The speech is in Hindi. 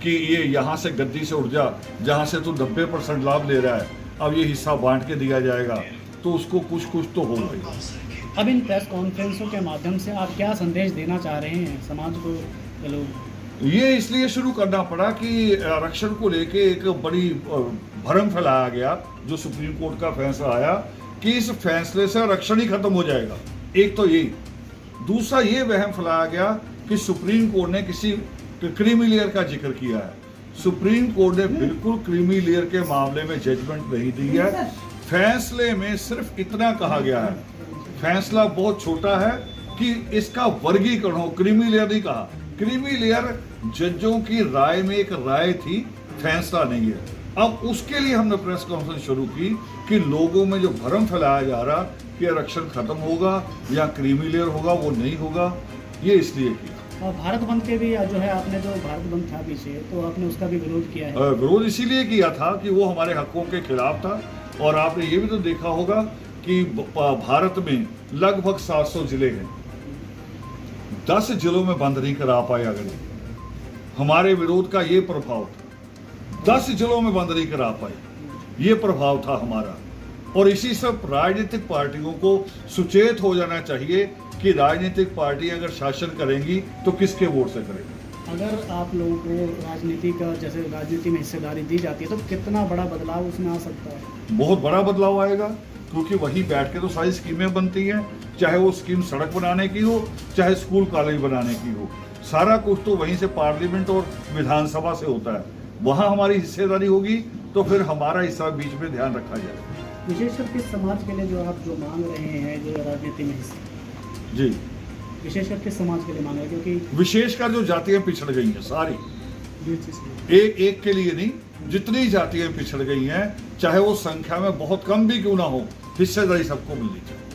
कि ये यहाँ से गद्दी से उठ जा, जहाँ से तू 90% लाभ ले रहा है, अब ये हिस्सा बांट के दिया जाएगा, तो उसको कुछ तो होगा ही। अब इन प्रेस कॉन्फ्रेंसों के माध्यम से आप क्या संदेश देना चाह रहे हैं समाज को? चलो, ये इसलिए शुरू करना पड़ा कि आरक्षण को लेके एक बड़ी भ्रम फैलाया गया, जो सुप्रीम कोर्ट का फैसला आया कि इस फैसले से आरक्षण ही खत्म हो जाएगा। एक तो ये, दूसरा ये वहम फैलाया गया कि सुप्रीम कोर्ट ने किसी क्रीमी लेयर का जिक्र किया है। सुप्रीम कोर्ट ने बिल्कुल क्रीमी लेयर के मामले में जजमेंट नहीं दी है। फैसले में सिर्फ इतना कहा गया है, फैसला बहुत छोटा है कि इसका वर्गीकरण हो। क्रीमी लेयर नहीं कहा, क्रीमी लेयर जजों की राय में एक राय थी, फैसला नहीं है। अब उसके लिए हमने प्रेस कॉन्फ्रेंस शुरू की कि लोगों में जो भ्रम फैलाया जा रहा कि आरक्षण खत्म होगा या क्रीमी लेयर होगा, वो नहीं होगा, ये इसलिए किया। और भारत बंद के भी जो है, आपने जो भारत बंद था पीछे, तो आपने उसका भी विरोध किया है। विरोध इसीलिए किया था कि वो हमारे हकों के खिलाफ था। और आपने ये भी तो देखा होगा कि भारत में लगभग 700 जिले हैं, 10 जिलों में बंद नहीं करा पाए। अगर हमारे विरोध का ये प्रभाव था, 10 जिलों में बंद नहीं करा पाए, ये प्रभाव था हमारा। और इसी सब राजनीतिक पार्टियों को सुचेत हो जाना चाहिए कि राजनीतिक पार्टी अगर शासन करेंगी तो किसके वोट से करेंगी। अगर आप लोगों को राजनीति का, जैसे राजनीति में हिस्सेदारी दी जाती है, तो कितना बड़ा बदलाव उसमें आ सकता है? बहुत बड़ा बदलाव आएगा, क्योंकि वहीं बैठ के तो सारी स्कीमें बनती हैं, चाहे वो स्कीम सड़क बनाने की हो, चाहे स्कूल कॉलेज बनाने की हो, सारा कुछ तो वहीं से पार्लियामेंट और विधानसभा से होता है। वहाँ हमारी हिस्सेदारी होगी तो फिर हमारा हिस्सा बीच में ध्यान रखा जाएगा। विशेषकर किस समाज के लिए जो आप जो मांग रहे हैं, जो राजनीति में हिस्सा, जी, विशेषकर किस समाज के लिए मांग रहे हैं? क्योंकि विशेषकर जो जातियां पिछड़ गई हैं सारी, एक के लिए नहीं, जितनी जातियां पिछड़ गई हैं, चाहे वो संख्या में बहुत कम भी क्यों ना हो, हिस्सेदारी सबको मिलनी चाहिए।